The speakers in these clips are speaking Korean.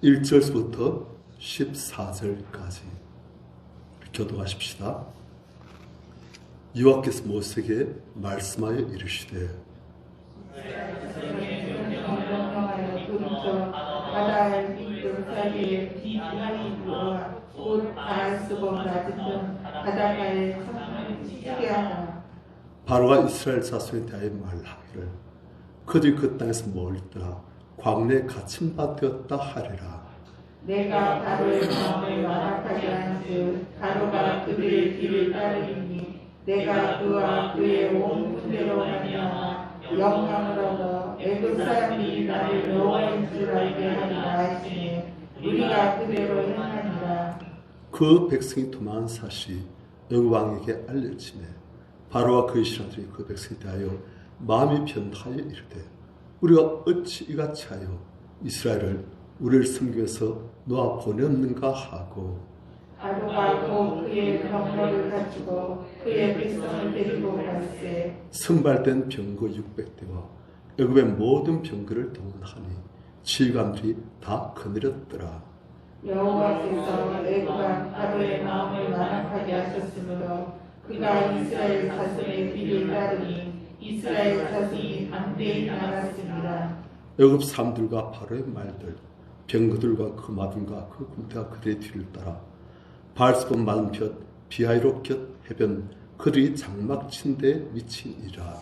1절부터 14절까지 교독하십시다. 여호와께서 모세에게 말씀하여 이르시되 바다의 빗금 사이에 빛하니 부어와 옷 닿을 수가 낮은 등 바닷가에 천을 치게 하라. 바로가 이스라엘 자손에 대하여 말하기를 그들이 그 땅에서 멀더라 광내에 갇힌 바 되었다 하리라. 내가 바로의 마음을 완악하게 한즉 바로가 그들의 길을 따르리니 내가 그와 그의 온 군대로 말미암아 영광을 얻어 애굽 사람들이 나를 여호와인 줄 알게 하리라 하시니 우리가 그대로 행하니라. 그 백성이 도망한 사실이 애굽 왕에게 알려지매 바로와 그의 신하들이 그 백성에 대하여 마음이 변하여 이르되 우리가 어찌 이같이 하여 이스라엘을 우리를 섬기면서 놓아 보냈는가 하고 바로가 곧 그의 병거를 갖추고 그의 백성을 데리고 갈새 선발된 병거 600대와 애굽의 모든 병거를 동원하니 지휘관들이 다 거느렸더라. 여호와께서 애굽 왕 바로의 마음을 완악하게 하셨으므로 그가 이스라엘 자손의 길을 따르니 이스라엘 자손이 담대히 나갔습니다. 애굽 사람들과 바로의 말들 병거들과 그 마병과 그 군대가 그들의 뒤를 따라 바알스본 맞은편 비하이롯 곁 해변 그들이 장막 친 데에 미치니라.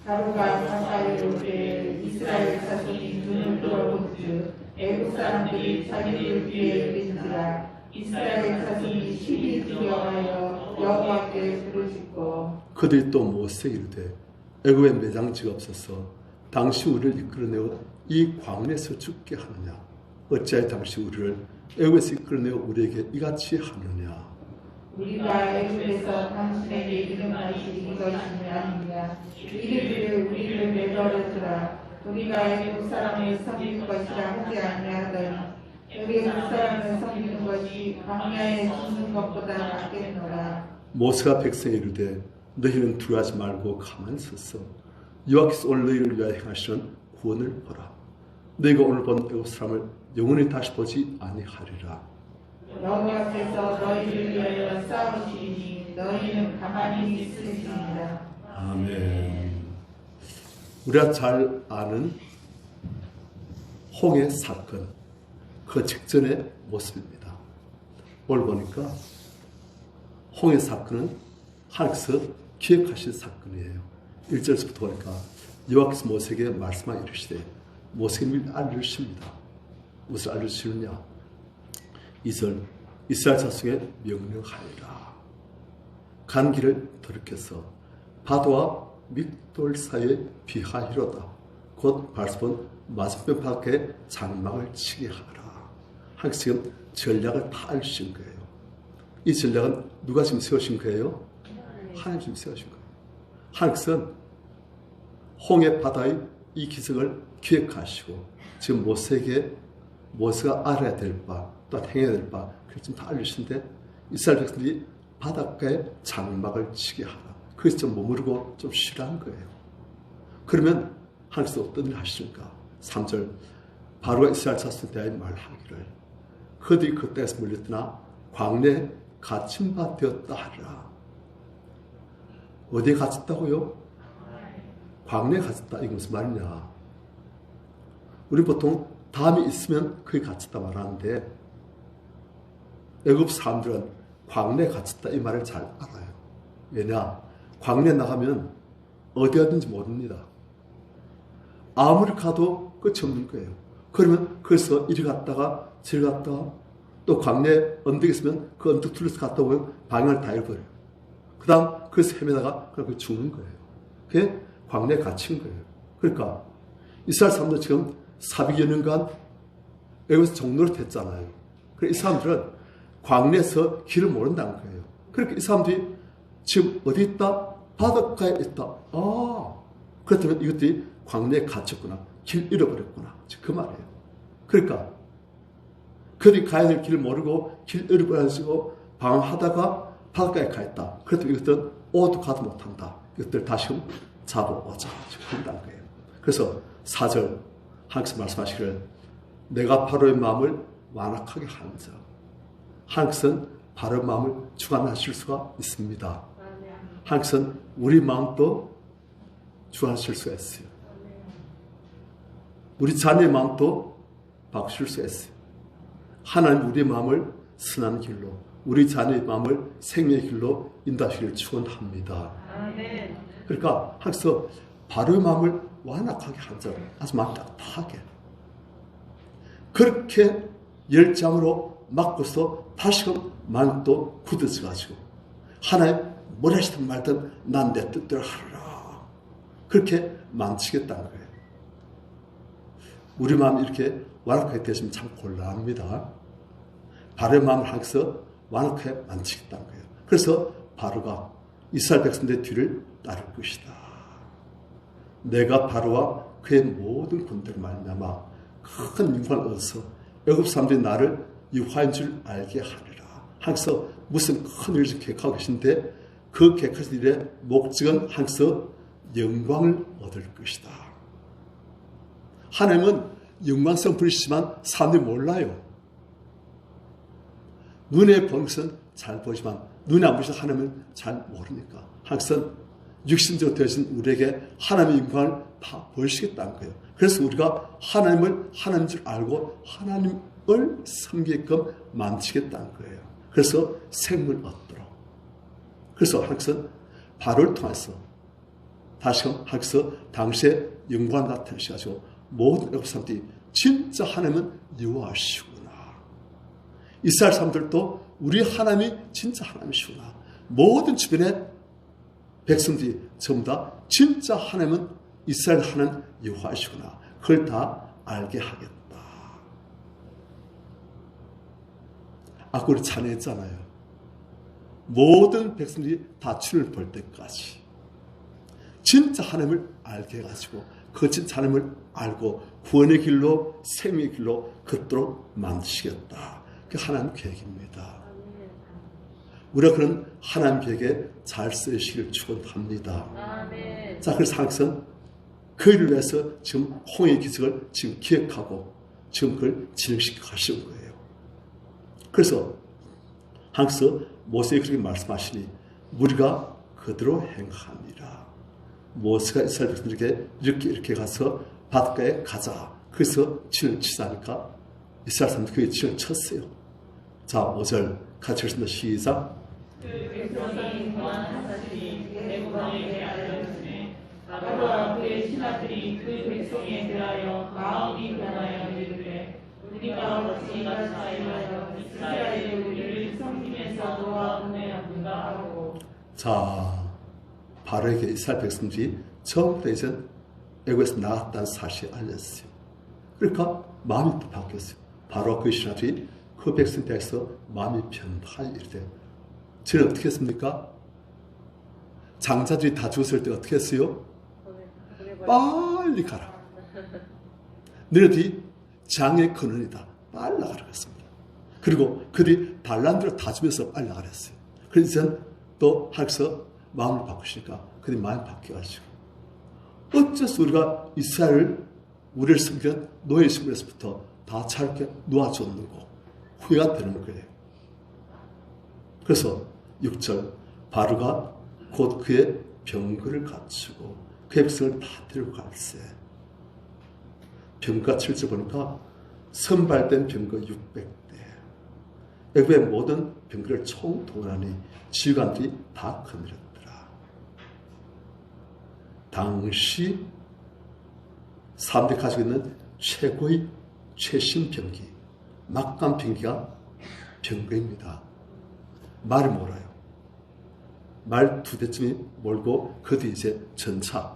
바로가 가까이 올 때에 이스라엘 자손이 눈을 들어본즉 애굽 사람들이 자기들 뒤에 있는지라. 이스라엘 자손이 심히 두려워하여 여호와께 부르짖고 그들이 또 모세에게 이르되 애굽에 매장지가 없어서 당시 우리를 이끌어내어 이 광야에서 죽게 하느냐 어찌하여 당시 우리를 애굽에서 이끌어내어 우리에게 이같이 하느냐. 우리가 애굽에서 당신에게 이른 것이 이것이 아니냐. 이르기를 우리를 내버려두라. 우리가 애굽 사람을 섬기는 것이라 하지 아니하더니 애굽 사람을 섬기는 것이 광야에 죽는 것보다 낫겠노라. 모세가 백성에 이르되 너희는 두려워하지 말고 가만히 서서 여호와께서 오늘 너희를 위하여 행하시는 구원을 보라. 너희가 오늘 본 애굽 사람을 영원히 다시 보지 아니하리라. 여호와께서 너희를 위하여 싸우시니 너희는 가만히 있으시니라. 아멘. 우리가 잘 아는 홍해 사건 그 직전의 모습입니다. 오늘 보니까 홍해 사건은 하나님께서 기획하신 사건이에요. 1절부터 보니까 여호와께서 모세에게 말씀하여 이르시되 모세에게 알려주십니다. 무엇을 알려주시느냐. 2절 이스라엘 자손에게 명령하여라. 간 길을 돌이켜서 바다와 믹돌 사이에 비하히로다. 곧 바알스본 맞은편 밖에 장막을 치게 하라. 하나님께서 지금 전략을 다 알려주신 거예요. 이 전략은 누가 지금 세우신 거예요? 하나님 지금 세우신 거예요. 하나님께서는 홍해 바다의 이 기적을 기획하시고 지금 모세가 알아야 될 바, 또 행해야 될 바, 그걸 지금 다 알려주신데 이스라엘 백성들이 바닷가에 장막을 치게 하라. 그래서 좀 머무르고 좀 쉬라는 거예요. 그러면 하나님께서 어떤 일을 하시는가? 3절 바로가 이스라엘 자손에 대하여 말하기를 그들이 그 땅에서 물렸더나 광내에 갇힌 바 되었다 하리라. 어디에 갇혔다고요? 광내에 갇혔다. 이게 무슨 말이냐? 우리 보통 담이 있으면 그게 갇혔다 말하는데 애굽 사람들은 광내에 갇혔다 이 말을 잘 알아요. 왜냐? 광내에 나가면 어디 가든지 모릅니다. 아무리 가도 끝이 없는 거예요. 그러면 그래서 이리 갔다가 저리 갔다가 또 광내에 언덕이 있으면 그 언덕 둘러서 갔다 오면 방향을 다 잃어버려요. 그 다음 그래서 헤매다가 그렇게 죽는 거예요. 그게 광내에 갇힌 거예요. 그러니까 이스라엘 사람들 지금 400여 년간 애굽에서 종노릇 했잖아요. 그래서 이 사람들은 광내에서 길을 모른다는 거예요. 그러니까 이 사람들이 지금 어디 있다? 바닷가에 있다. 그렇다면 이것들이 광내에 갇혔구나. 길 잃어버렸구나. 그 말이에요. 그러니까 그들이 가야 될 길을 모르고 길 잃어버려가지고 방황하다가 바닷가에 가 있다. 그렇다면 이것들은 오도 가도 못한다. 이것들 다시금 잡아오자. 그런다는 거예요. 그래서 4절 하나님께서 말씀하시기를 내가 바로의 마음을 완악하게 하는 자. 하나님께서는 바른 마음을 주관하실 수가 있습니다. 하나님께서는 우리 마음도 주관하실 수가 있어요. 우리 자녀의 마음도 바꾸실 수가 있어요. 하나님 우리의 마음을 선한 길로, 우리 자녀의 마음을 생명의 길로 인도하시기를 축원합니다. 그러니까 하나님께서 바로의 마음을 완악하게 한 자를 아주 마음 따뜻하게 그렇게 열장으로 맞고서 다시금 마음이 또 굳어져 가지고 하나님 뭐라 하시든 말든 난 내 뜻대로 하리라 그렇게 만지겠다는 거예요. 우리 마음이 이렇게 완악하게 되시면 참 곤란합니다. 바로의 마음을 하면서 완악하게 만지겠다는 거예요. 그래서 바로가 이스라엘 백성들의 뒤를 따를 것이다. 내가 바로와 그의 모든 군대를 말미암아 큰 영광을 얻어서 애굽 사람들이 나를 유화인 줄 알게 하리라. 하면서 무슨 큰 일을 계획하고 계신데 그 계획하신 일의 목적은 하면서 영광을 얻을 것이다. 하나님은 영광성 분이시지만 사람들이 몰라요. 눈에 보는 것은 잘 보지만 눈에 안 보시는 하나님은 잘 모르니까 하나님은 육신적으로 되신 우리에게 하나님의 영광을 다 보여주시겠다는 거예요. 그래서 우리가 하나님을 하나님인 줄 알고 하나님을 섬기게끔 만드시겠다는 거예요. 그래서 생명을 얻도록. 그래서 하나님은 바로를 통해서 다시금 하나님께서 당시에 영광을 나타내셔가지고 모든 애굽 사람들이 진짜 하나님은 여호와시구나. 이스라엘 사람들도 우리 하나님이 진짜 하나님이시구나. 모든 주변의 백성들이 전부 다 진짜 하나님은 이스라엘 하나님 여호와시구나. 그걸 다 알게 하겠다. 아까 우리 찬양했잖아요. 모든 백성들이 다 주를 볼 때까지 진짜 하나님을 알게 해가지고 그 진짜 하나님을 알고 구원의 길로 생명의 길로 걷도록 만드시겠다. 그게 하나님 계획입니다. 우리가 그런 하나님 계획에 잘 쓰시기를 축원합니다. 자, 그래서 하나님은 그 일을 위해서 지금 홍해의 기적을 지금 기획하고 지금 그걸 진행시켜 가시는 거예요. 그래서 하나님께서 모세에게 그렇게 말씀하시니 우리가 그대로 행하니라. 모세가 이스라엘 백성들에게 이렇게 가서 바닷가에 가자. 그래서 진을 치자니까 이스라엘 사람들이 그게 진을 쳤어요. 자, 5절 같이 읽습니다. 시작. 그 백성이 무한하사시니 애굽왕에게 알려주매 바로와 그의 신하들이 그 백성에 대하여 마음이 변하여 이르되 우리가 어찌 이같이 하여 이스라엘이 우리를 섬기면서 도와보내었는가 하고. 자, 바로에게 이스라엘 백성들이 처음부터 이제 애굽에서 나갔다는 사실이 알렸어요. 그러니까 마음이 또 바뀌었어요. 바로 그 신하들이 그 백성 대해서 마음이 변하여 이르되 저는 어떻게 했습니까? 장자들이 다 죽었을 때 어떻게 했어요? 빨리 가라. 너희들이 장의 근원이다. 빨리 나가라고 했습니다. 그리고 그들이 달란트를 다 주면서 빨리 나가라 했어요. 그래서 또 하나님께서 마음을 바꾸시니까 그들이 마음이 바뀌어가지고 어째서 우리가 이스라엘을 우리를 섬기는 노예 신분에서부터 다 자유롭게 놓아줬는고 후회가 되는 거예요. 그래서 6절 바로가 곧 그의 병거를 갖추고 그의 백성을 다 데리고 갈세. 병거가 7절 보니까 선발된 병거 600대 애굽의 모든 병거를 총동원하니 지휘관들이 다 거느렸더라. 당시 사람들이 가지고 있는 최고의 최신 병기 막강 병기가 병거입니다. 말을 몰아요. 말 2대쯤이 몰고 그 뒤에 이제 전차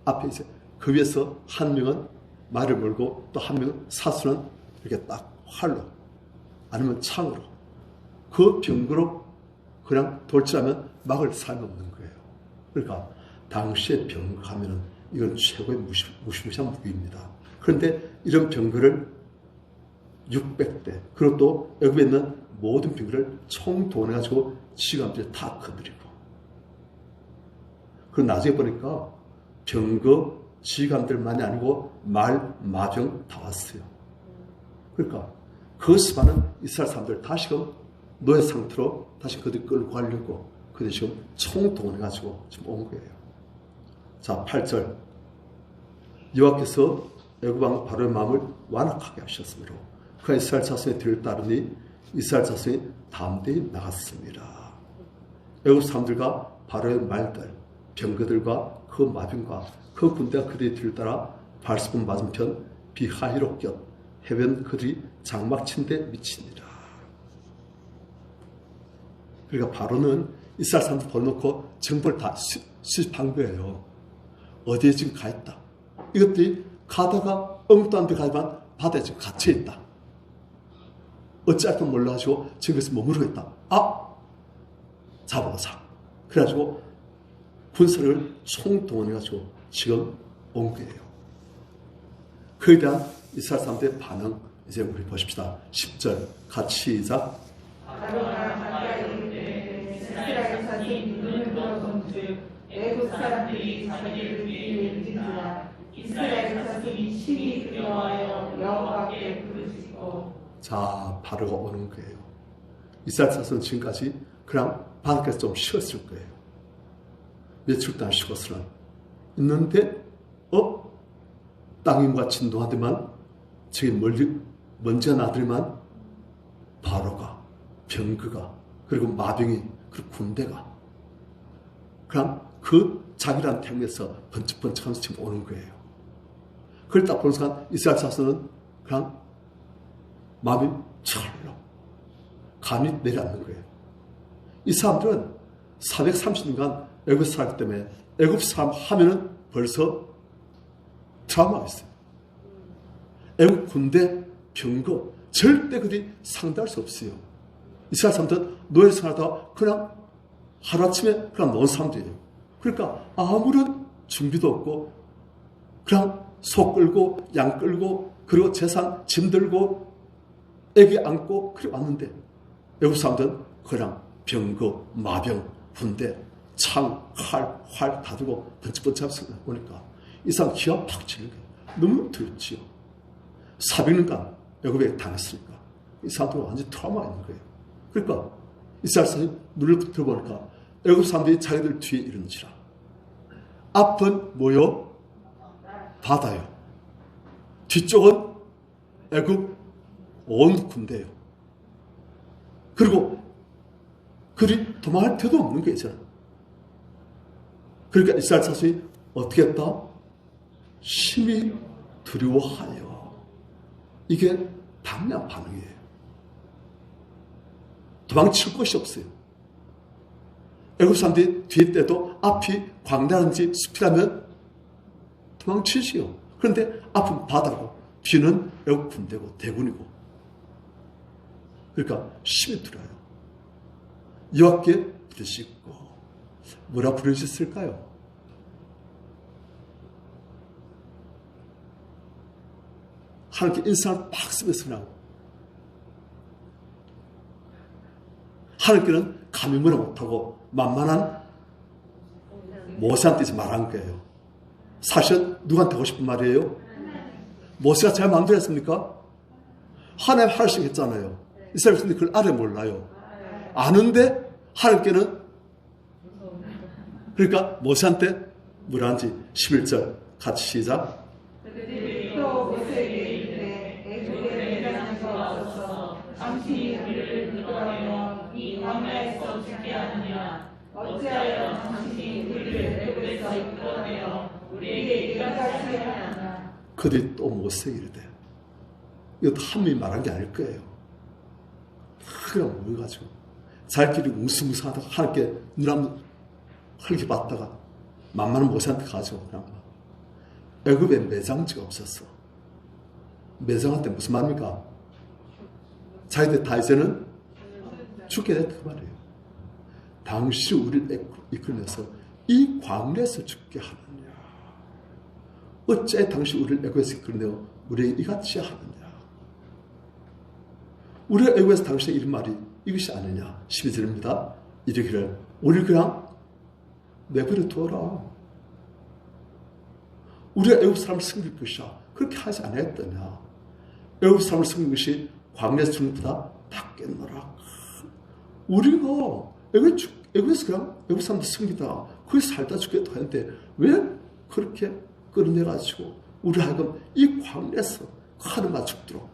앞에 이제 그 위에서 한 명은 말을 몰고 또 한 명은 사수는 이렇게 딱 활로 아니면 창으로 그 병거로 그냥 돌진하면 막을 사람이 없는 거예요. 그러니까 당시에 병거 하면은 이건 최고의 무시무시한 무기입니다. 그런데 이런 병거를 600대 그리고 또 애굽에 있는 모든 병거를 총동원해가지고 지휘관들이 다 거느리고 그리고 나중에 보니까 병거 지휘관들만이 아니고 말, 마병 다 왔어요. 그러니까 그것을 많은 이스라엘 사람들 다시금 노예 상태로 다시 그들 끌고 가려고 그들이 지금 총동원해가지고 지금 온 거예요. 자, 8절. 여호와께서 애굽왕 바로의 마음을 완악하게 하셨으므로 그가 이스라엘 자손의 뒤를 따르니 이스라엘 자손이 담대히 나갔습니다. 애굽 사람들과 바로의 말들, 병거들과 그 마병과 그 군대가 그들의 뒤를 따라 발스본 맞은편 비하히로 곁 해변 그들이 장막친 데 미치니라. 그러니까 바로는 이스라엘 사람들 벌놓고 정보를 다 수집한 거예요. 어디에 지금 가 있다. 이것들이 가다가 엉뚱한 데 가지만 바다에 지금 갇혀 있다. 어찌할까 몰라가지고 지금 그래서 머무르고 있다. 잡아보자. 그래가지고 군사를 총동원해가지고 지금 온 거예요. 그에 대한 이스라엘 사람들의 반응 이제 우리 보십시다. 10절 같이 시작. 바로가 가까이 이르되 이스라엘 자손이 눈을 들어본즉 애굽 사람들이 자기를 위해 움직이라. 이스라엘 자손이 심히 두려워하여 여호와께 부르짖고. 자, 바로가 오는 거예요. 이스라엘 자손은 지금까지 그냥 바닷가에서 좀 쉬었을 거예요. 며칠 동안 쉬었으나 있는데 땅이 뭔가 진동하더만 저기 멀리 먼지가 나더만 바로가 병거가 그리고 마병이 그리고 군대가 그냥 그 자기란 태양에서 번쩍번쩍하면서 지금 오는 거예요. 그걸 딱 보는 순간 이스라엘 자손은 그냥 마음이 철렁 감이 내려앉는 거예요. 이 사람들은 430년간 애굽 살기 때문에 애굽 사람 하면은 벌써 트라우마가 있어요. 애국 군대, 병거 절대 그들이 상대할 수 없어요. 이스라엘 사람들은 노예 생활하다가 그냥 하루아침에 그냥 놓은 사람들이에요. 그러니까 아무런 준비도 없고 그냥 소 끌고 양 끌고 그리고 재산 짐 들고 애기 안고 그래 왔는데 애국 사람들은 그냥 병거, 마병, 군대, 창, 활 다 들고 번쩍번쩍 오니까 이 사람 기가 팍 치는 거예요. 너무 두렵지요. 400년간 애굽에 당했으니까 이 사람들은 완전 트라우마가 있는 거예요. 그러니까 이스라엘 사람이 눈을 들어보니까 애굽 사람들이 자기들 뒤에 이런지라. 앞은 뭐요? 바다요. 뒤쪽은 애굽 온 군대요. 그리고 그리 도망할 데도 없는 게 있잖아요. 그러니까 이스라엘 자손이 어떻게 했다? 심히 두려워하여. 이게 당연한 반응이에요. 도망칠 곳이 없어요. 애굽 사람들이 뒤에 때도 앞이 광야라든지 숲이라면 도망치지요. 그런데 앞은 바다고 뒤는 애굽 군대고 대군이고. 그러니까 심히 두려워요. 여호와께 부르짖고 뭐라 부르짖을까요? 하나님께 인상을 팍 쓰면서 하나님께는 감히 뭐라 못하고 만만한 모세한테 이제 말한 거예요. 사실은 누구한테 하고 싶은 말이에요? 모세가 제 마음대로 했습니까? 하나님 할 수 있겠잖아요. 이스라엘 백성들이 그걸 알아 몰라요. 아는데 하나님께는 그러니까 모세한테 뭐라 하는지 11절 같이 시작. 그들이 또 모세에게 이르되 애굽에 내장에서 없어서 당신이 우리를 인도하며 이 광야에서 죽게 하느냐. 어찌하여 당신이 우리를 애굽에서 이끌어내어 우리에게 이같이 하느냐. 그들이 또 모세에게 이르되 이것도 하나님이 말한 게 아닐 거예요. 그냥 모여가지고 자기끼리 웅성웅성하다가 하나님께 눈 한번 흘게 봤다가 만만한 모세한테 가지고 그냥 애굽에 매장지가 없었어. 매장한테 무슨 말입니까? 자기들 다 이제는 죽게 됐다 그 말이에요. 당시 우리를 이끌면서 이 광야에서 죽게 하느냐. 어째 당시 우리를 애굽에서 이끌어내어 우리에게 이같이 하느냐. 우리가 애굽에서 당신의 이런 말이 이것이 아니냐. 12절입니다. 이르기를 우리를 그냥 내버려 두어라. 우리가 애굽 사람을 섬길 것이야. 그렇게 하지 않았더냐. 애굽 사람을 섬긴 것이 광야에서 죽는 것보다 낫겠노라. 우리가 애국에서 그냥 애국 사람들 섬기다 거기 살다 죽겠다 하는데 왜 그렇게 끌어내가지고 우리 하여금 이 광야에서 하루만 죽도록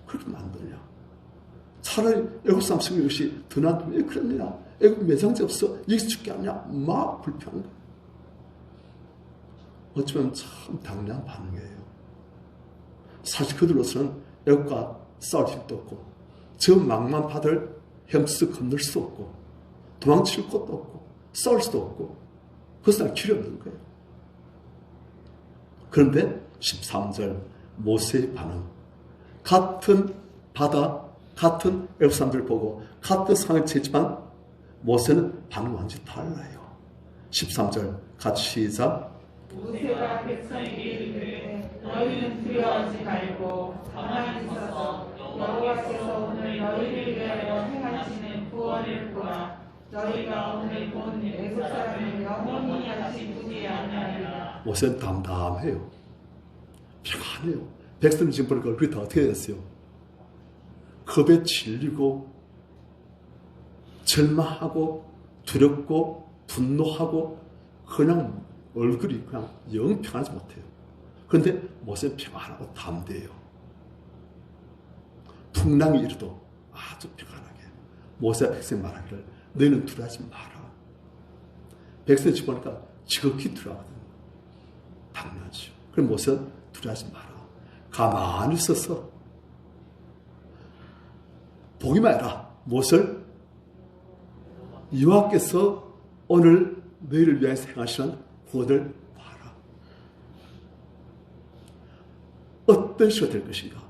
그렇게 만드냐. 차라리 애국 사람 섬기는 것이 더 나은데 왜 그러냐. 애국 매장지 없어 여기서 죽게 하냐. 막 불평한 거야. 어쩌면 참 당연한 반응이에요. 사실 그들로서는 애국과 싸울 힘도 없고 저 망만 바다를 헤엄쳐 건널 수 없고 도망칠 곳도 없고 싸울 수도 없고 그것은 길이 없는 거예요. 그런데 13절 모세의 반응, 같은 바다, 같은 애국 사람들을 보고 같은 상황에 처했지만 모세는 반응이 완전히 달라요. 13절 같이 시작. 모세가 백성에게 이르되 너희는 두려워하지 말고 가만히 서서 여호와께서 오늘 너희를 위하여 행하시는 구원을 보라. 너희가 오늘 본 애국 사람을 영원히 다시 보지 아니하리라. 모세는 담담해요. 평안해요. 백성이 지금 보니까 얼굴이 다 어떻게 됐어요? 겁에 질리고 절망하고 두렵고 분노하고 그냥 얼굴이 그냥 영 평안하지 못해요. 그런데 모세는 평안하고 담대해요. 풍랑이 이르도 아주 평안하게 모세가 백성이 말하기를 너희는 두려워하지 마라. 백성이 지금 보니까 지극히 두려워하거든요. 당연하죠. 그럼 모세는 두려워하지 마라. 가만히 있어서 보기만 해라. 무엇을? 여호와께서 오늘 너희를 위하여 행하시는 구원을 봐라. 어떤 시가 될 것인가?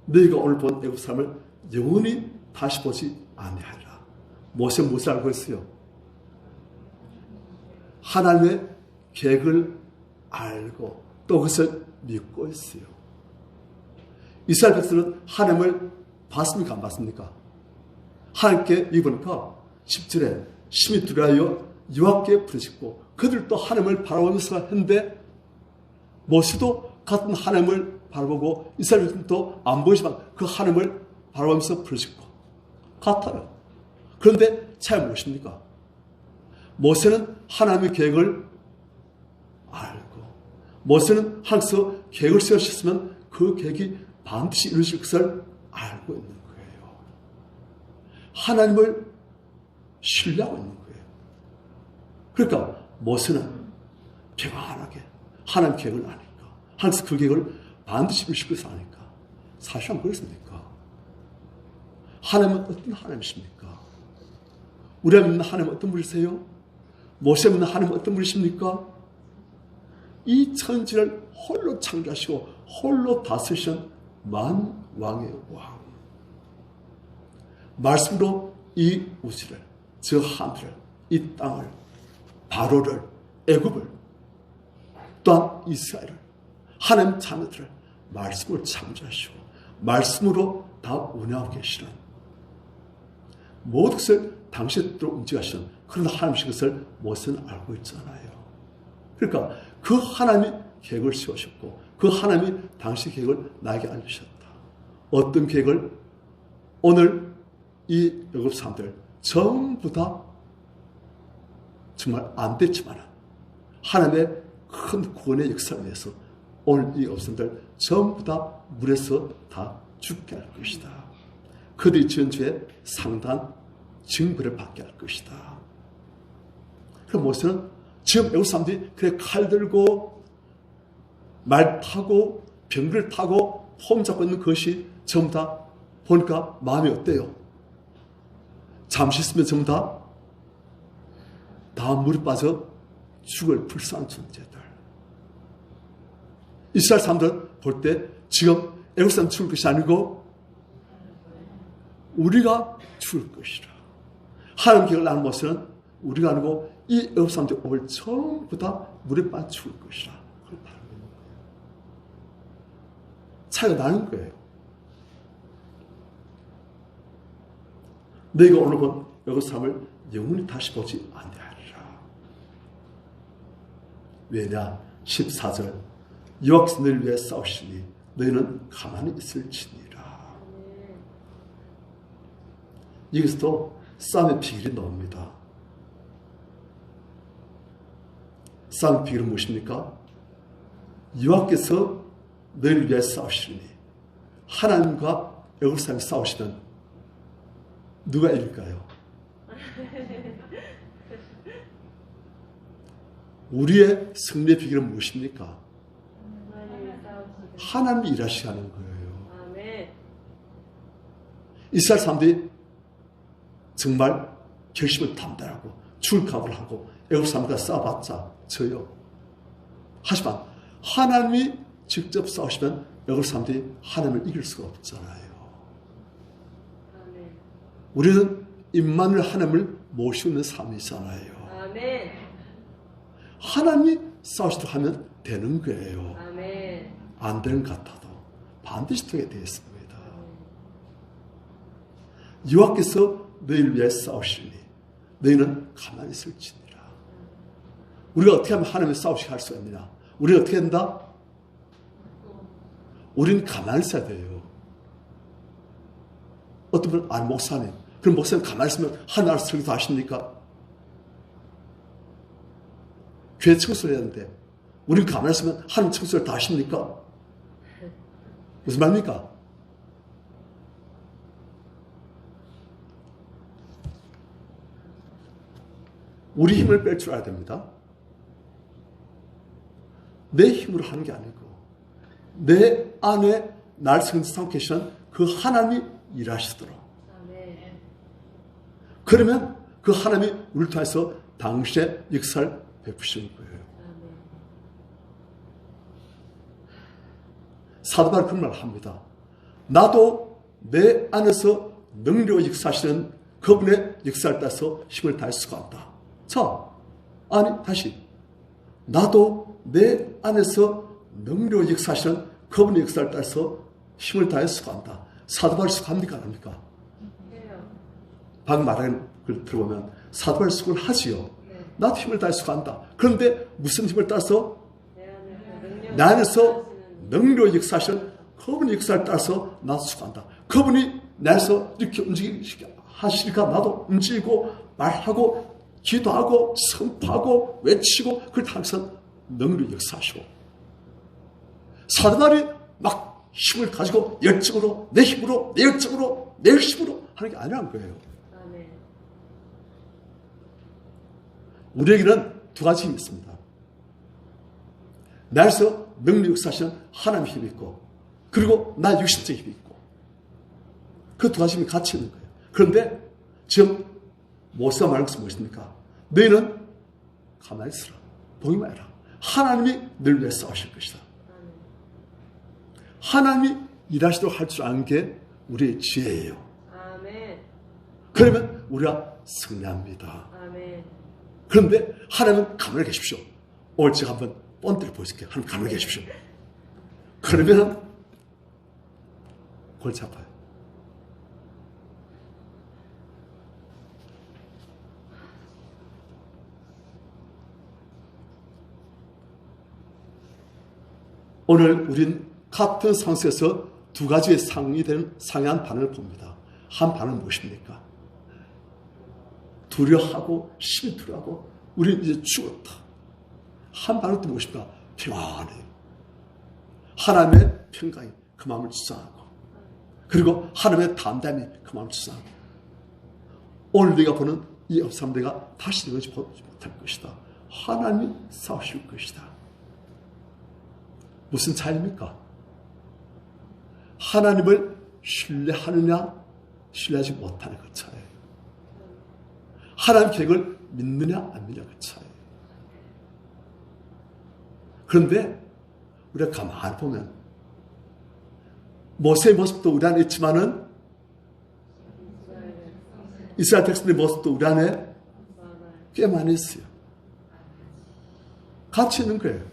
너희가 오늘 본 애국 사람을 영원히 다시 보지 아니하리라. 모세는 무엇을 알고 있어요? 하나님의 계획을 알고 또 그것을 믿고 있어요. 이스라엘 백성은 하나님을 봤습니까? 안 봤습니까? 하나님께 이보니까 10절에 심히 두려워하여 여호와께 부르짖고 그들도 하나님을 바라보면서 했는데 모세도 같은 하나님을 바라보고 이스라엘 백성도 안 보이지만 그 하나님을 바라보면서 부르짖고 같아요. 그런데 차이 무엇입니까? 모세는 하나님의 계획을 알고 모세는 하나님께서 계획을 세우셨으면 그 계획이 반드시 이루어질 것을 알고 있는 거예요. 하나님을 신뢰하고 있는 거예요. 그러니까 모세는 평안하게 하나님 계획을 아니까 하나님께서 그 계획을 반드시 이루실 것을 아니까 사실은 그렇습니까? 하나님은 어떤 하나님이십니까? 우리가 믿는 하나님은 어떤 분이세요? 모세 믿는 하나님은 어떤 분이십니까? 이 천지를 홀로 창조하시고 홀로 다스리신 만왕의 왕. 말씀으로 이 우주를, 저 하늘을, 이 땅을, 바로를, 애굽을, 또한 이스라엘을, 하나님 자녀들을 말씀으로 창조하시고 말씀으로 다 운영하고 계시는 모든 것을 당신의 뜻대로 움직이시는 그런 하나님이신 것을 모세는 알고 있잖아요. 그러니까 그 하나님이 계획을 세우셨고 그 하나님이 당신의 계획을 나에게 알려주셨다. 어떤 계획을? 오늘 이 애굽 사람들 전부 다 정말 안 됐지만 하나님의 큰 구원의 역사를 위해서 오늘 이 애굽 사람들 전부 다 물에서 다 죽게 할 것이다. 그들이 지은 죄에 상당한 징벌을 받게 할 것이다. 그럼 모세는 지금 애굽 사람들이 그래 칼 들고 말 타고 병거를 타고 폼 잡고 있는 것이 전부 다 보니까 마음이 어때요? 잠시 있으면 전부 다 물에 빠져 죽을 불쌍한 존재들. 이스라엘 사람들 볼 때 지금 애굽 사람 죽을 것이 아니고 우리가 죽을 것이라. 하나님 계획을 아는 모세는 우리가 아니고 이 애굽 사람들이 오늘 전부 다 물에 빠져 죽을 것이라. 그걸 바라는 거예요. 차이가 나는 거예요. 너희가 오늘 본 애굽 사람을 영원히 다시 보지 아니하리라. 왜냐? 14절 여호와께서 너희를 위해 싸우시니 너희는 가만히 있을지니라. 여기서도 싸움의 비결이 나옵니다. 싸움의 비결은 무엇입니까? 여호와께서 너희를 위해 싸우시리니 하나님과 애굽 사람이 싸우시면 누가 이길까요? 우리의 승리의 비결은 무엇입니까? 하나님이 일하시게 하는 거예요. 이스라엘 사람들이 정말 결심을 단단하고 출갑을 하고 애굽 사람과 싸워봤자 져요. 하지만 하나님이 직접 싸우시면 애굽 사람들이 하나님을 이길 수가 없잖아요. 우리는 임마누엘 하나님을 모시고 있는 삶이잖아요. 하나님이 싸우시도록 하면 되는 거예요. 안 되는 것 같아도 반드시 되게 되어 있습니다. 여호와께서 너희를 위해 싸우시니 너희는 가만히 있을지니라. 우리가 어떻게 하면 하나님을 싸우시게 할 수가 있느냐? 우리가 어떻게 한다? 우리는 가만히 있어야 돼요. 어떤 분은 아니 목사님, 그럼 목사님 가만히 있으면 하나님 알아서 설교도 하십니까? 교회 청소를 해야 하는데 우리는 가만히 있으면 하나님 청소를 다 하십니까? 무슨 말입니까? 우리 힘을 뺄 줄 알아야 됩니다. 내 힘으로 하는 게 아니고 내 안에 날 성취하고 계시는 그 하나님이 일하시도록. 그러면 그 하나님이 우리를 통해서 당신의 역사를 베푸시는 거예요. 사도 바울이 그런 말을 합니다. 나도 내 안에서 능력을 역사하시는 그분의 역사를 따라서 힘을 다할 수가 없다. 자, 아니 다시 나도 내 안에서 능력을 역사하시는 그분의 역사를 따라서 힘을 다할 수가 없다. 사도 바울이 수고합니까? 안 합니까? 방금 말한 걸 들어보면 사도 바울이 수고를 하지요. 나도 힘을 다할 수가 없다. 그런데 무슨 힘을 따라서? 내 안에서 능력을 역사하시는 그분의 역사를 따라서 나도 수고한다. 그분이 내 안에서 이렇게 움직이게 하시니까 나도 움직이고 말하고 기도하고 선포하고 외치고 그걸 항상 능력을 역사하시고 사도 바울이 막 힘을 가지고 열정으로 내 힘으로 내 열정으로 내 열심으로 하는 게 아니라는 거예요. 우리에게는 두 가지 힘이 있습니다. 나에서 능력 역사하시는 하나님의 힘이 있고 그리고 나의 육신적인 힘이 있고 그 두 가지 힘이 같이 있는 거예요. 그런데 지금 모세가 말한 것은 무엇입니까? 너희는 가만히 있으라. 보기만 해라. 하나님이 너를 위해 싸우실 것이다. 하나님이 일하시도록 할 줄 아는 게 우리의 지혜예요. 그러면 우리가 승리합니다. 그런데 하나님은 가만히 계십시오. 오늘 제가 한번 본때를 보여줄게요. 하나님 가만히 계십시오. 그러면 골치 아파요. 오늘 우린 같은 상황에서 두 가지의 상이한 반응을 봅니다. 한 반응은 무엇입니까? 두려워하고 심히 두려워하고 우리는 이제 죽었다. 한 반응은 또 무엇입니까? 평안해요. 하나님의 평강이 그 마음을 주장하고 그리고 하나님의 담담이 그 마음을 주장하고 오늘 네가 보는 이 업삼 내가 다시 이루어지지 못할 것이다. 하나님이 싸우실 것이다. 무슨 차이입니까? 하나님을 신뢰하느냐 신뢰하지 못하는 그 차이예요. 하나님 계획을 믿느냐 안 믿느냐 그 차이예요. 그런데 우리가 가만히 보면 모세의 모습도 우리 안에 있지만은 이스라엘 백성들의 모습도 우리 안에 꽤 많이 있어요. 같이 있는 거예요.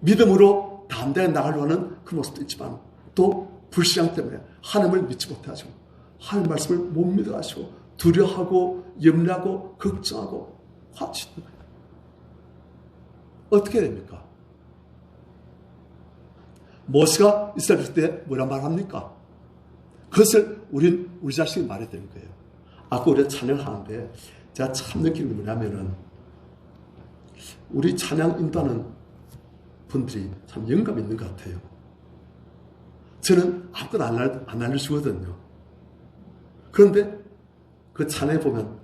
믿음으로 담대하게 나가려고 하는 그 모습도 있지만 또 불신앙 때문에 하나님을 믿지 못하시고 하나님 말씀을 못 믿어가지고 두려워하고 염려하고 걱정하고 같이 있는 거예요. 어떻게 됩니까? 모세가 이스라엘 때 뭐라 말합니까? 그것을 우리 자신이 말해야 되는 거예요. 아까 우리가 찬양하는데 제가 참 느끼는 게 뭐냐면은 우리 찬양 인도하는 분들이 참 영감 있는 것 같아요. 저는 아무것도 안 알려주거든요. 그런데 그 찬양에 보면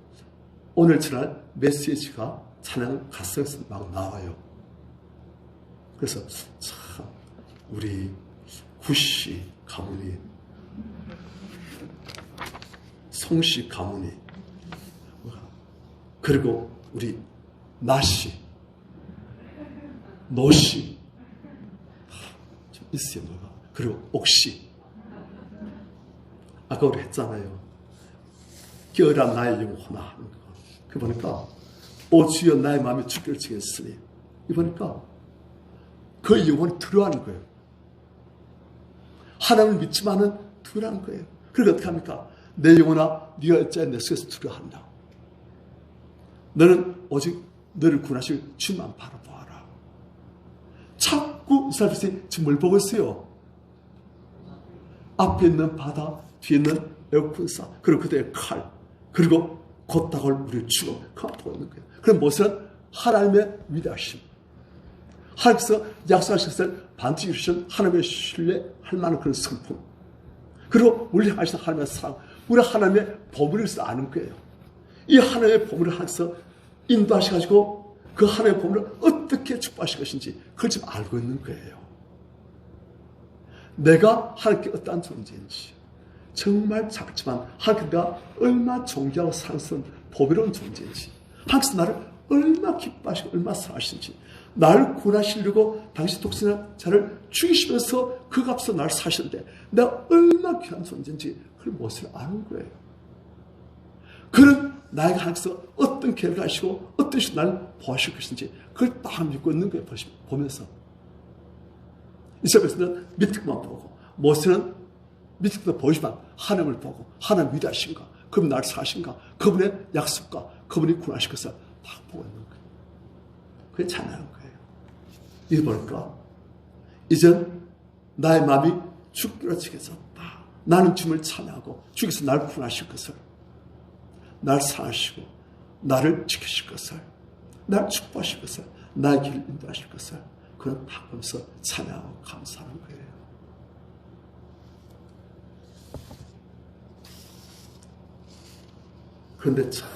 오늘 저날 메시지가 찬양 가성에서 막 나와요. 그래서 참 우리 구씨 가문이, 송씨 가문이, 그리고 우리 나씨, 노씨 좀 있어요. 뭐가. 그리고 옥씨. 아까 우리 했잖아요. 깨어라 나의 영혼아 하는 거. 그 보니까 오 주여 나의 마음이 주께를 지겠으니, 이 보니까 그 영혼이 두려워하는 거예요. 하나님을 믿지만은 두려워하는 거예요. 그러니까 어떻게 합니까? 내 영혼아 네가 어찌하여 내 속에서 두려워한다. 너는 오직 너를 구원하실 주만 바라보아라. 자꾸 이스라엘이 지금 뭘 보고 있어요? 앞에 있는 바다, 뒤에 있는 에어컨사, 그리고 그들의 칼, 그리고 곧다가올 우리의 죽음, 그만 보고 있는 거예요. 그럼 무엇은? 하나님의 위대하심, 하나님께서 약속하신 것을 반드시 이루신 하나님의 신뢰할 만한 그런 성품, 그리고 우리 하신 하나님의 사랑, 우리 하나님의 보물을 아는 거예요. 이 하나님의 보물을 하나님께서 인도하셔가지고 그 하나님의 보물을 어떻게 축복하실 것인지 그걸 지금 알고 있는 거예요. 내가 하나님께 어떠한 존재인지, 정말 작지만 하나님께가 얼마나 존귀하고 사랑스러운 보배로운 존재인지, 하나님께서 나를 얼마나 기뻐하시고 얼마나 사랑하시는지, 나를 구원하시려고 당신 독생자 자를 죽이시면서 그 값으로 나를 사셨는데 내가 얼마나 귀한 존재인지 그걸 무엇을 아는 거예요. 그는 나에게 하나님께서 어떤 계획을 하시고 어떤 식으로 나를 보호하실 것인지 그걸 딱 믿고 있는 거예요. 보면서 이스라엘에서는 밑에 것만 보고, 모세는 밑에 것만 보이지만 하나님을 보고 하나님 위대하신가, 그분 나를 사신가, 그분의 약속과 그분이 구원하실 것을 딱 보고 있는 거예요. 그게 찬양한 거예요. 이거 보니까 이젠 나의 마음이 주께로 지켜졌다. 나는 주님을 찬양하고 주께서 나를 구원하실 것을, 나를 사하시고 나를 지키실 것을, 나를 축복하실 것을, 나의 길을 인도하실 것을, 그런 딱 보면서 찬양하고 감사하는 거예요. 그런데 참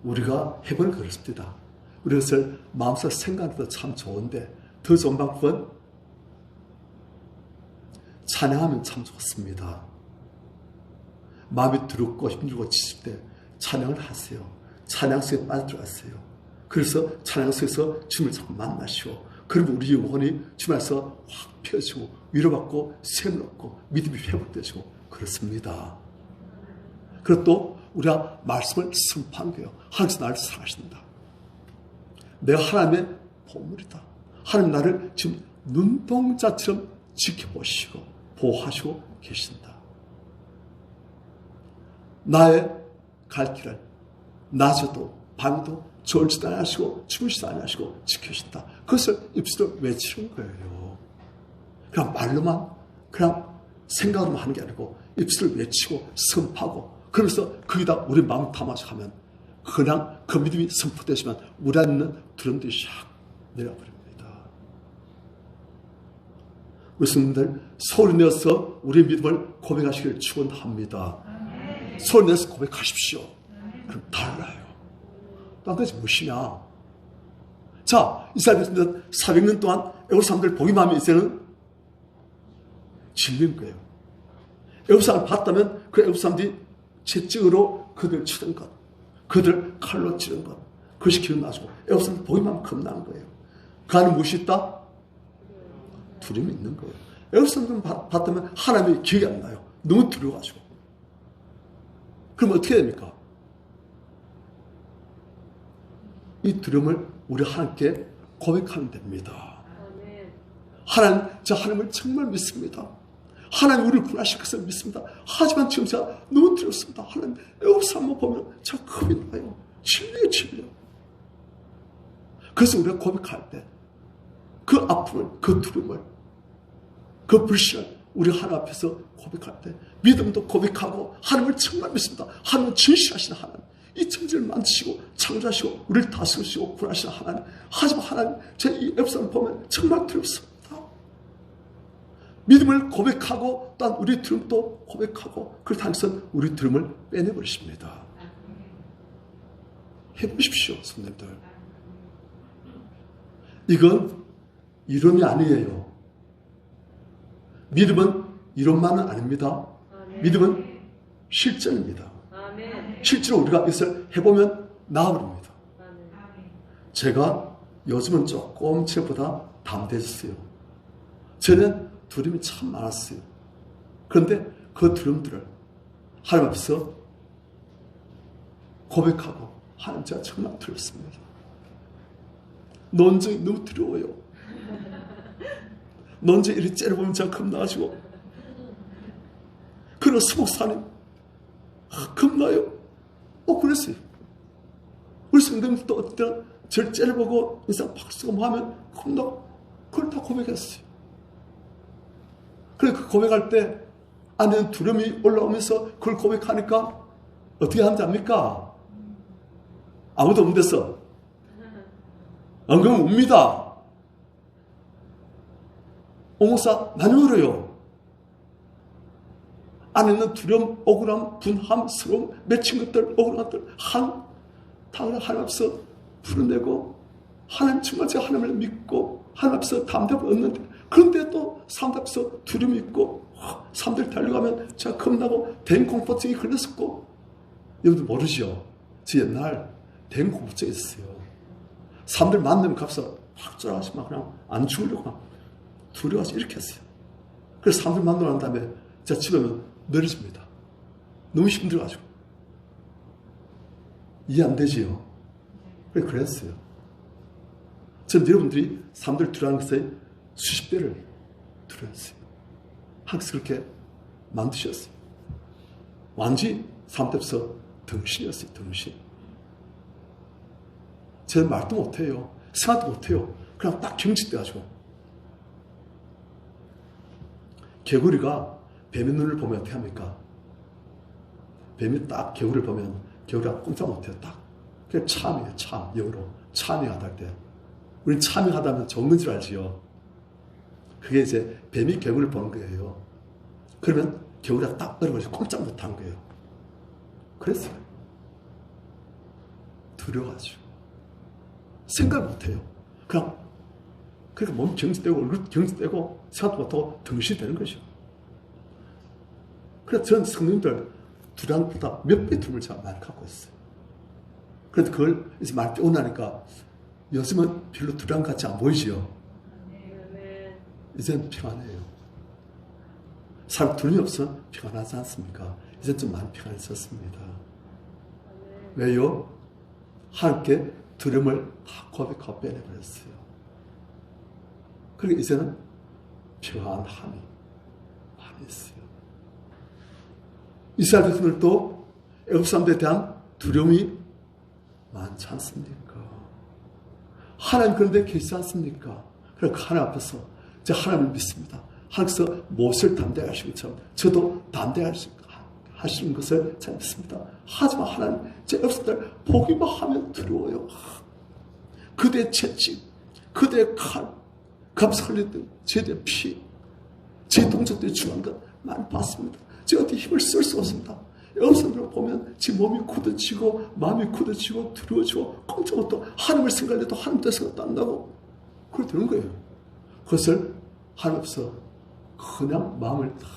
우리가 해보는 그렇습니다. 우리 것을 마음속으로 생각해도 참 좋은데 더 좋은 방법은 찬양하면 참 좋습니다. 마음이 두렵고 힘들고 지칠 때 찬양을 하세요. 찬양 속에 빠져들어가세요. 그래서 찬양 속에서 주님을 자꾸 만나시고, 그러면 우리 영혼이 주님 안에서 확 펴지고 위로받고 샘을 얻고 믿음이 회복되시고 그렇습니다. 그리고 또 우리가 말씀을 선포한 거예요. 하나님께서 나를 사랑하신다. 내가 하나님의 보물이다. 하나님 나를 지금 눈동자처럼 지켜보시고 보호하시고 계신다. 나의 갈 길을 낮에도 밤에도 졸지도 않으시고 주무시도 않으시고 지켜주신다. 그것을 입술로 외치는 거예요. 그냥 말로만, 그냥 생각으로만 하는 게 아니고 입술을 외치고 선포하고, 그러면서 거기다 우리 마음 담아서 하면 그냥 그 믿음이 선포되지만 우리 안에 있는 두려움들이 샥 내려버립니다. 우리 성도들 소리내어서 우리의 믿음을 고백하시기를 축원합니다. 소리내어서 고백하십시오. 그럼 달라요. 딴 것이 무엇이냐? 자, 이스라엘 백성들 400년 동안 애굽 사람들 보기만 하면 이제는 질린 거예요. 애굽 사람을 봤다면 그 애굽 사람들이 채찍으로 그들 치는 것, 그들 칼로 찌른 것, 그것이 기억나고 애굽 사람들 보기만 하면 겁나는 거예요. 그 안에 무엇이 있다? 두려움이 있는 거예요. 애굽 사람들 봤다면 하나님이 기억이 안 나요. 너무 두려워가지고. 그럼 어떻게 됩니까? 이 두려움을 우리 하나님께 고백하면 됩니다. 하나님, 저 하나님을 정말 믿습니다. 하나님 우리를 구원하실 것을 믿습니다. 하지만 지금 제가 너무 두렵습니다. 하나님, 애굽 사람만 보면 제가 겁이 나요. 질려. 그래서 우리가 고백할 때 그 아픔을, 그 두려움을, 그 불신을 우리 하나님 앞에서 고백할 때 믿음도 고백하고 하나님을 정말 믿습니다. 하나님은 진실하신 하나님, 이 천지를 만드시고 창조하시고 우리를 다스리시고 구원하시는 하나님. 하지만 하나님, 제 이 앱상을 보면 정말 두렵습니다. 믿음을 고백하고 또한 우리 두려움도 고백하고 그렇다 해서 우리 두려움을 빼내버리십니다. 해보십시오, 성도님들. 이건 이론이 아니에요. 믿음은 이론만은 아닙니다. 믿음은 실전입니다. 실제로 우리가 이것을 해보면 나아버립니다. 제가 요즘은 조금 전보다 담대해졌어요. 저는 두려움이 참 많았어요. 그런데 그 두려움들을 하나님 앞에서 고백하고 하나님, 제가 정말 두렵습니다. 논쟁이 너무 두려워요. 논쟁 이리 째려보면 제가 겁나가지고, 그리고 수목사님 겁나요. 그랬어요. 우리 성도님도 어떨 때는 저를 째려보고 인상 팍 쓰고 뭐 하면 겁나고, 그걸 다 고백했어요. 그래, 그 고백할 때 안에는 두려움이 올라오면서 그걸 고백하니까 어떻게 하는지 압니까? 아무도 없는 데서 엉엉 웁니다. 목사 많이 울어요. 안에 있는 두려움, 억울함, 분함, 스러움, 맺힌 것들, 억울한 것들 다 하나님 앞에서 풀어내고, 하나님, 정말 제가 하나님을 믿고 하나님 앞에서 담대함을 얻는데, 그런데 또 사람들 앞에서 두려움이 있고, 사람들이 달려가면 제가 겁나고 대인공포증이 걸렸었고. 여러분들 모르죠? 저 옛날 대인공포증이 있었어요. 사람들 만나면 가서 확 쫄아가지고 막 그냥 안 죽으려고 막 두려워서 이렇게 했어요. 그래서 사람들 만나고 난 다음에 제가 집에 오면 늘어집니다. 너무 힘들어가지고. 이해 안 되지요? 그랬어요. 전 여러분들이 사람들 두려워하는 것에 수십 배를 두려워했어요. 항상 그렇게 만드셨어요. 완전히 사람들 앞에서 덩신이었어요. 덩신. 제 말도 못해요. 생각도 못해요. 그냥 딱 경직돼가지고. 개구리가 뱀의 눈을 보면 어떻게 합니까? 뱀이 딱 개구리를 보면 개구리가 꼼짝 못해요. 딱. 그게 참이에요. 참. 영어로. 참여하다 할 때. 우린 참여하다 하면 좋은 건 줄 알지요. 그게 이제 뱀이 개구리를 보는 거예요. 그러면 개구리가 딱 얼어가지고 꼼짝 못하는 거예요. 그랬어요. 두려워가지고. 생각 못해요. 그냥, 그러니까 몸 경직되고, 얼굴 경직되고, 생각도 못하고, 덩신이 되는 거죠. 그래서 전 성도님들 두려움보다 몇 배 두려움을 제가 많이 갖고 있어요. 그런데 그걸 이제 많이 빼고 나니까 요즘은 별로 두려움 같이 안 보이지요. 이제는 평안해요. 사람 두려움이 없으면 평안하지 않습니까? 이제는 좀 많이 평안해졌습니다. 왜요? 하나님께 두려움을 다 고백하고 빼내버렸어요. 그러니까 이제는 평안함이 많이 있어요. 이스라엘 백성들도 애굽 사람들에 대한 두려움이 많지 않습니까? 하나님 그런데 계시지 않습니까? 그래서 하나님 앞에서 제가 하나님을 믿습니다. 하나님께서 무엇을 담대하게 하신 것처럼 저도 담대하시는 것을 잘 믿습니다. 하지만 하나님 제 백성들 보기만 하면 두려워요. 그대의 채찍, 그대의 칼, 감사 흘렸던 제대 피, 제 동족들이 중요한 것 많이 봤습니다. 제가 어떻게 힘을 쓸 수가 없습니다. 여러분들 보면 제 몸이 굳어지고 마음이 굳어지고 두려워지고 꼼짝 못하고 하나님을 생각해도 하나님 생각도 안 나고 그렇게 되는 거예요. 그것을 하나님 앞에서 그냥 마음을 다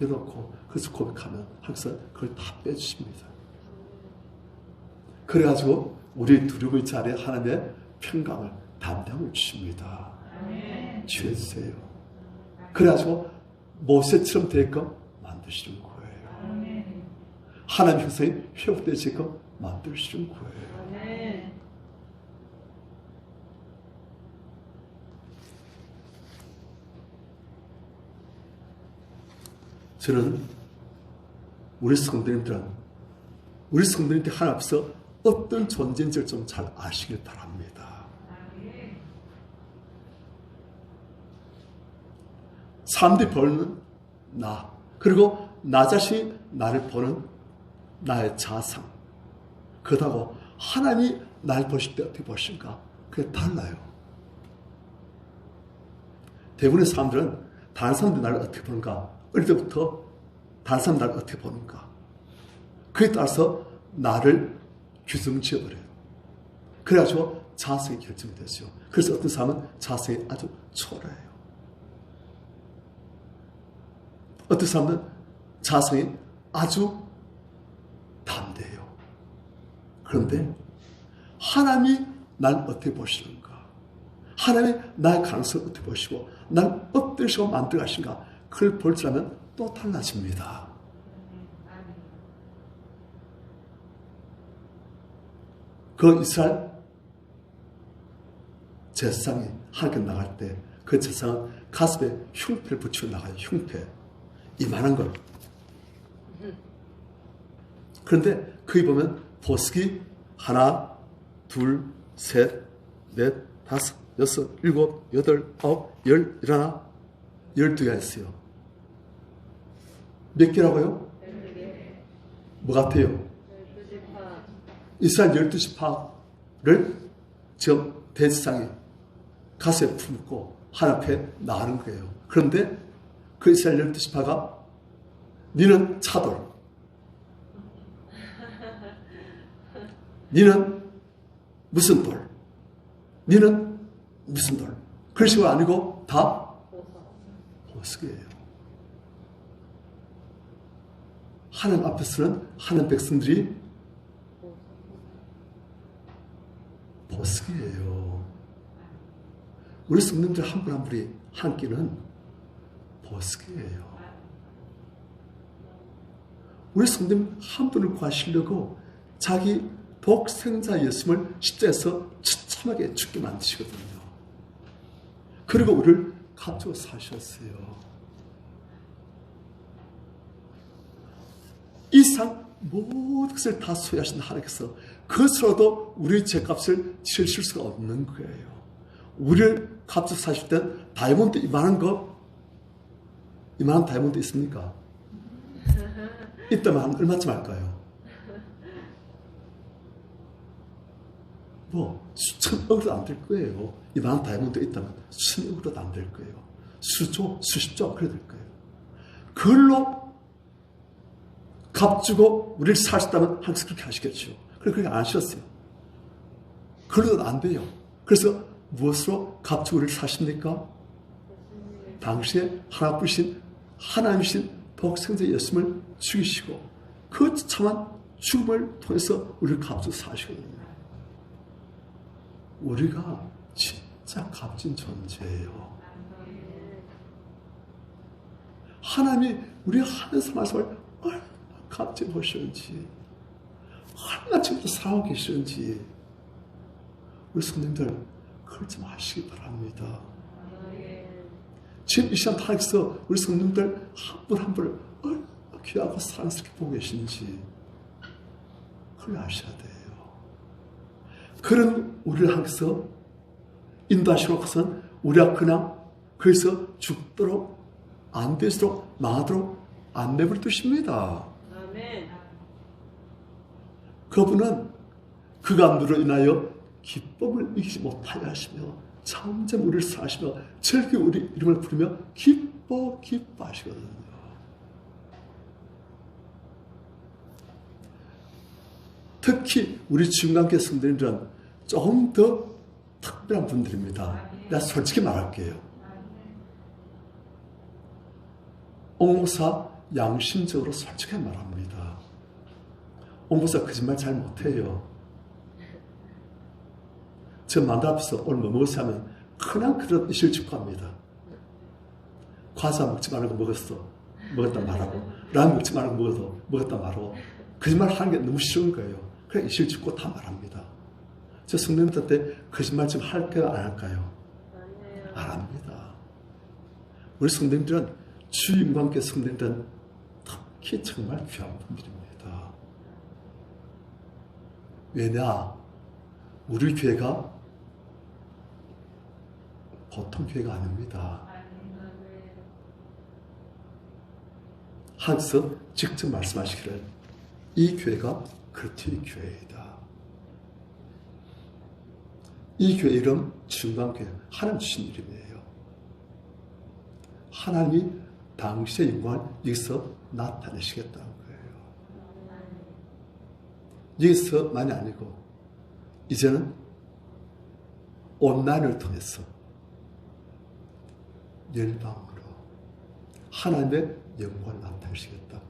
열어놓고 그것을 고백하면 하나님께서 그걸 다 빼주십니다. 그래가지고 우리 두려움의 자리에 하나님의 평강을 담대함을 주십니다. 주여주세요. 그래가지고 모세처럼 되게끔 만드시는 거예요. 하나님 형상이 회복되게끔 만드시는 거예요. 저는 우리 성도님들 하나님 앞에서 어떤 존재인지를 좀 잘 아시길 바랍니다. 사람들이 보는 나, 그리고 나 자신이 나를 보는 나의 자상, 그렇다고 하나님이 날 보실 때 어떻게 보실까? 그게 달라요. 대부분의 사람들은 다른 사람들이 나를 어떻게 보는가? 어릴 때부터 다른 사람이 나를 어떻게 보는가? 그에 따라서 나를 규정 지어버려요. 그래가지고 자성이 결정되죠. 그래서 어떤 사람은 자성이 아주 초라해요. 어떤 사람은 자성이 아주 담대해요. 그런데 하나님이 날 어떻게 보시는가? 하나님이 나의 가능성을 어떻게 보시고 날 어떤 식으로 만들어 가신가? 그걸 볼 줄 알면 또 달라집니다. 그 이스라엘 제사장이 하나님께 나갈 때 그 제사장은 가슴에 흉패를 붙이고 나가요. 흉패. 이만한 걸. 그런데 거기 보면 보석이 하나, 둘, 셋, 넷, 다섯, 여섯, 일곱, 여덟, 아홉, 열, 열하나, 12개가 있어요. 몇 개라고요? 뭐 같아요? 이스라엘 12지파를 지금 대제사장이 가슴에 품고 하나님 앞에 나가는 거예요. 그런데 그 이스라엘 12지파가 니는 차돌, 니는 무슨 돌, 니는 무슨 돌, 그런 식으로 아니고 다 보석이에요. 하나님 앞에서는 하나님 백성들이 보석이에요. 우리 성도님들 한 분 한 분이 한 끼는 보석이에요. 우리 성도님 한 분을 구하시려고 자기 독생자 예수님을 십자가에서 처참하게 죽게 만드시거든요. 그리고 우리를 값주고 사셨어요. 이 상 모든 것을 다 소유하신 하나님께서 그것으로도 우리의 죄값을 치르실 수가 없는 거예요. 우리를 값주고 사실 때 다이아몬드 이만한 거, 이만한 다이아몬드 있습니까? 있다면 얼마쯤 할까요? 뭐 수천억으로도 안 될 거예요. 이만한 다이아몬드 있다면 수천억으로도 안 될 거예요. 수조, 수십조 그래 될 거예요. 그걸로 값주고 우리를 사셨다면 항상 그렇게 하시겠죠. 그렇게 안 하셨어요. 그걸로도 안 돼요. 그래서 무엇으로 값주고 우리를 사십니까? 당시에 하나뿐이신 하나님이신 독생자 예수님을 죽이시고 그 참한 죽음을 통해서 우리를 값주고 사시거든요. 우리가 진짜 값진 존재예요. 하나님이 우리 하늘에서 말씀을 얼마나 값진 보시는지, 얼마나 지금도 사랑하고 계시는지 우리 손님들 그걸 좀 아시기 바랍니다. 지금 이 시간 타락에서 우리 손님들 한 분 한 분을 얼마나 귀하고 사랑스럽게 보고 계시는지 그걸 아셔야 돼요. 그런 우리를 하나님께서 인도하시고서는 우리가 그냥 거기서 죽도록 안 되도록 망하도록 안 내버려 두십니다. 아멘. 그분은 그간으로 인하여 기쁨을 이기지 못하게 하시며 점점 우리를 사하시며 즐겨 우리 이름을 부르며 기뻐하시거든요. 특히 우리 중간계 성도님들은 조금 더 특별한 분들입니다. 내가 솔직히 말할게요. 옥목사 양심적으로 솔직하게 말합니다. 옥목사 거짓말 잘 못해요. 저 만두 앞에서 오늘 뭐 먹었어 하면 그냥 그런 이실 짓고 합니다. 과자 먹지 말고 먹었다 말하고 라면 먹지 말고 먹었다 말하고 거짓말 하는 게 너무 쉬운 거예요. 그냥 이실 짓고 다 말합니다. 저 성도님들한테 거짓말 좀 할까요? 안 할까요? 안 합니다. 우리 성도님들은 주님과 함께 성도님들은 특히 정말 귀한 분들입니다. 왜냐? 우리 교회가 보통 교회가 아닙니다. 하나님께서 직접 말씀하시기를 이 교회가 그리스도의 교회이다. 이 교회 이름 중간교회, 하나님 주신 이름이에요. 하나님이 당시의 영광을 여기서 나타내시겠다는 거예요. 여기서만이 아니고 이제는 온라인을 통해서 열방으로 하나님의 영광을 나타내시겠다고.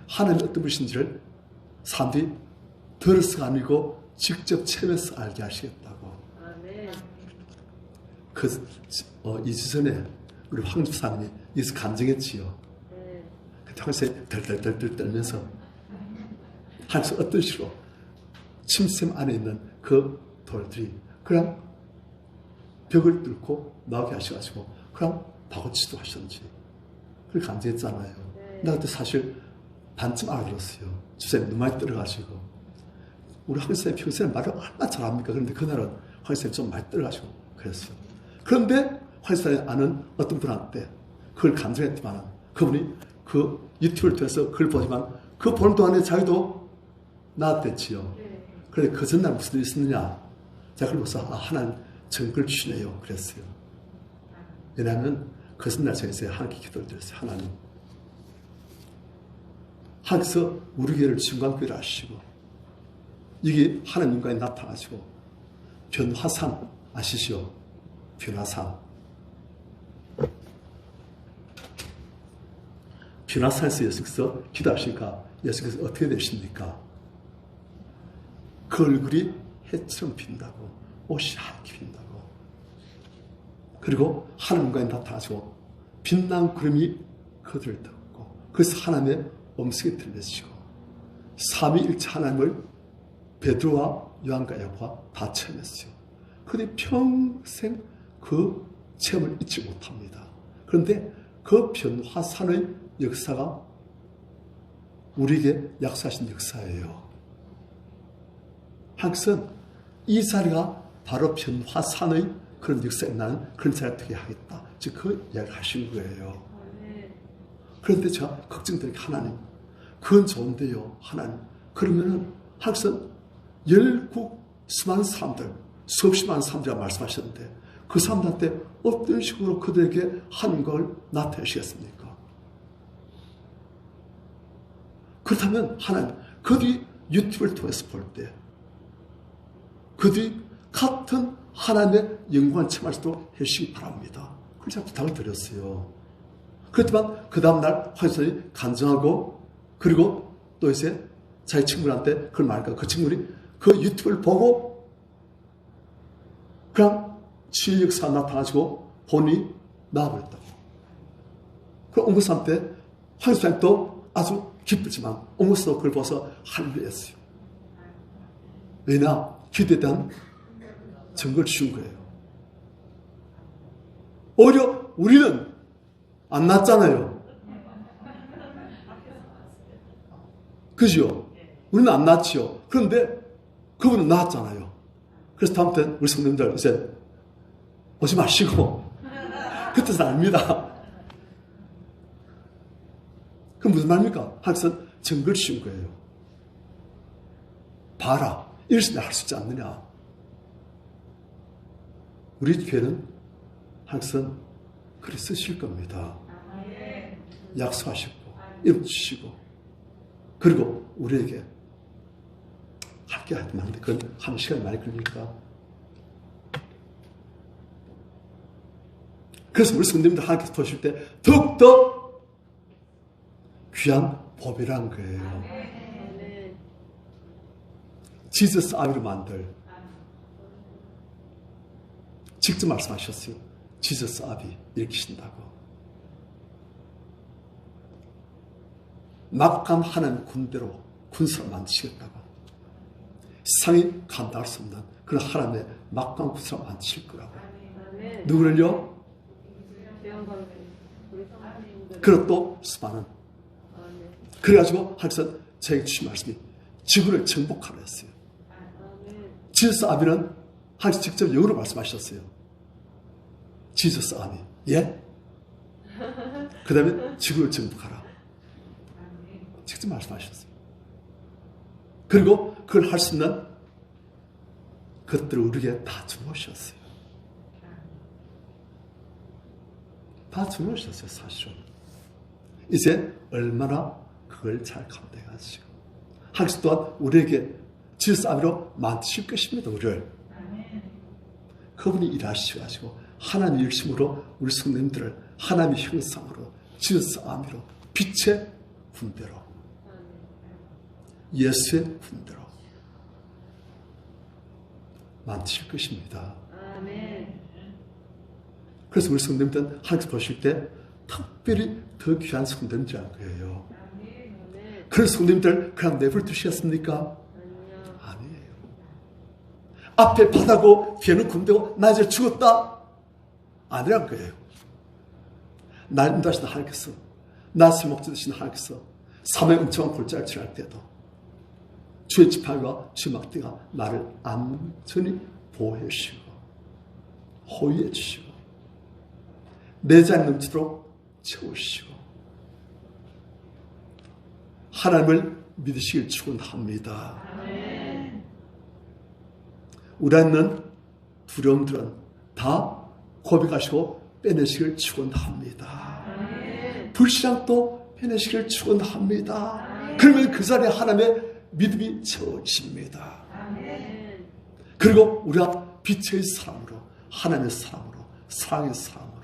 하나님이 어떤 분이신지를 사람들이 들어서가 아니고 직접 체험해서 알게 하시겠다고. 이주전에 우리 황 집사님이 여기서 간증했지요. 그때 황쌤이 덜덜덜 떨면서 하나님께서 어떤 식으로 침샘 안에 있는 그 돌들이 그냥 벽을 뚫고 나오게 하셔가지고 그냥 박아치도 하셨는지 그걸 간증했잖아요. 나 그때 사실 반쯤 알아들었어요. 집사님 눈 많이 떨어가지고 우리 황쌤이 평소에 말을 얼마나 잘합니까? 그런데 그날은 황쌤이 좀 많이 떨어가지고 그랬어요. 그런데 황쌤이 아는 어떤 분한테 그걸 간증했지만 그분이 그 유튜브를 통해서 그걸 보지만 그 보는 동안에 자기도 나았댔지요. 그런데 그 전날 무슨 일이 있었느냐? 제가 그걸 보면서 하나님 정글 주시네요. 그랬어요. 왜냐하면 그 전날 저에서 하나님께 기도를 드렸어요. 하나님께서 우리 교회를 중간교회를 하시고 이게 하나님 인간에 나타나시고 변화산 아시죠? 변화산에서 예수께서 기도하시니까 예수께서 어떻게 되십니까? 그 얼굴이 해처럼 빈다고, 옷이 하얗게 빈다고. 그리고 하나님과에 나타나시고 빛난 구름이 그들을 덮고 그래서 하나님의 음성이 들려지고 삼위일체 하나님을 베드로와 요한과 야고보가 다 체험했어요. 그런데 평생 그 체험을 잊지 못합니다. 그런데 그 변화산의 역사가 우리에게 약속하신 역사예요. 하나님께서는 이 자리가 바로 변화산의 그런 역사에 나는 그런 자리를 되게 하겠다. 즉 그 이야기를 하신 거예요. 그런데 제가 걱정되는 게 하나님 그건 좋은데요. 하나님 그러면은 하나님께서는 열국 수많은 사람들 수없이 많은 사람들이라 말씀하셨는데 그 사람들한테 어떤 식으로 그들에게 하나님을 나타내시겠습니까? 그렇다면 하나님 그들이 유튜브를 통해서 볼 때 그들이 같은 하나님의 영광을 체험할 수 있도록 해주시기 바랍니다. 그걸 제가 부탁을 드렸어요. 그렇지만 그 다음날 화요일에 간증하고 그리고 또 이제 자기 친구들한테 그걸 말하니까 그 친구들이 그 유튜브를 보고 그냥 치유 역사가 나타나시고 본인이 나와버렸다고. 그럼 옹구사한테 화요일에 또 아주 기쁘지만 옹구사도 그걸 보고서 할렐루야 했어요. 왜냐? 기도에 대한 증거를 주신 거예요. 오히려 우리는 안 났잖아요. 그죠? 우리는 안 났지요. 그런데 그분은 나았잖아요. 그래서 다음부터 우리 성도님들 이제 오지 마시고 그 뜻은 아닙니다. 그럼 무슨 말입니까? 하나님께서 증거를 주신 거예요. 봐라. 이것이 내가 할 수 있지 않느냐. 우리 교회는 하나님께서 그리 쓰실 겁니다. 약속하시고 이름 주시고 그리고 우리에게 할게 하는데 그건 한 시간 많이 걸리니까 그래서 우리 성도님들 하나님께서 보실 때 더욱더 귀한 법이란 거예요. 지저스 아비로 만들 직접 말씀하셨어요. 지저스 아비 일으키신다고. 막강 하나님 군대로 군사를 만드시겠다고. 세상이 감당할 수 없는 그런 하나님의 막강 군사를 만드실 거라고. 누구를요? 그리고 또 수많은. 그래가지고 하나님께서 저에게 주신 말씀이 지구를 정복하라 했어요. 지저스 아비는 하나님 직접 영어로 말씀하셨어요. 지저스 아비. 예? 그 다음에 지구를 정복하라. 직접 말씀하셨어요. 그리고 그걸 할 수 있는 것들을 우리에게 다 주무셨어요. 다 주무셨어요, 사실은. 이제 얼마나 그걸 잘 감당하시고 하나님 또한 우리에게 질서함으로 만드실 것입니다. 우리를. 그분이 일하시고 하나님의 열심으로 우리 성도님들을 하나님의 형상으로 질서함으로 빛의 군대로 예수의 군대로 만드실 것입니다. 그래서 우리 성도님들은 하나님께서 보실 때 특별히 더 귀한 성도님인 줄 알 거예요. 그런 성도님들 그냥 내버려 두시겠습니까? 아니에요. 앞에 바다고 뒤에는 군대고 나 이제 죽었다? 아니란 거예요. 날 인도하시는 하나님께서 나의 목자 되시는 하나님께서 삶의 엄청난 골짜기를 지날 때도 주의 지팡이와 주의 막대가 나를 안전히 보호해 주시고 호위해 주시고 내 잔이 넘치도록 채우시고 하나님을 믿으시길 축원합니다. 우리 안에 있는 두려움들은 다 고백하시고 빼내시길 축원합니다. 불신앙도 빼내시길 축원합니다. 그러면 그 자리에 하나님의 믿음이 채워집니다. 그리고 우리가 빛의 사람으로 하나님의 사람으로 사랑의 사람으로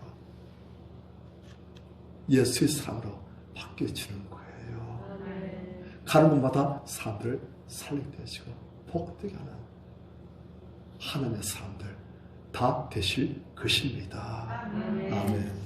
예수의 사람으로 바뀌어지는 거예요. 가는 곳마다 사람들을 살리게 되시고 복되게 하는 하나님의 사람들 다 되실 것입니다. 아멘.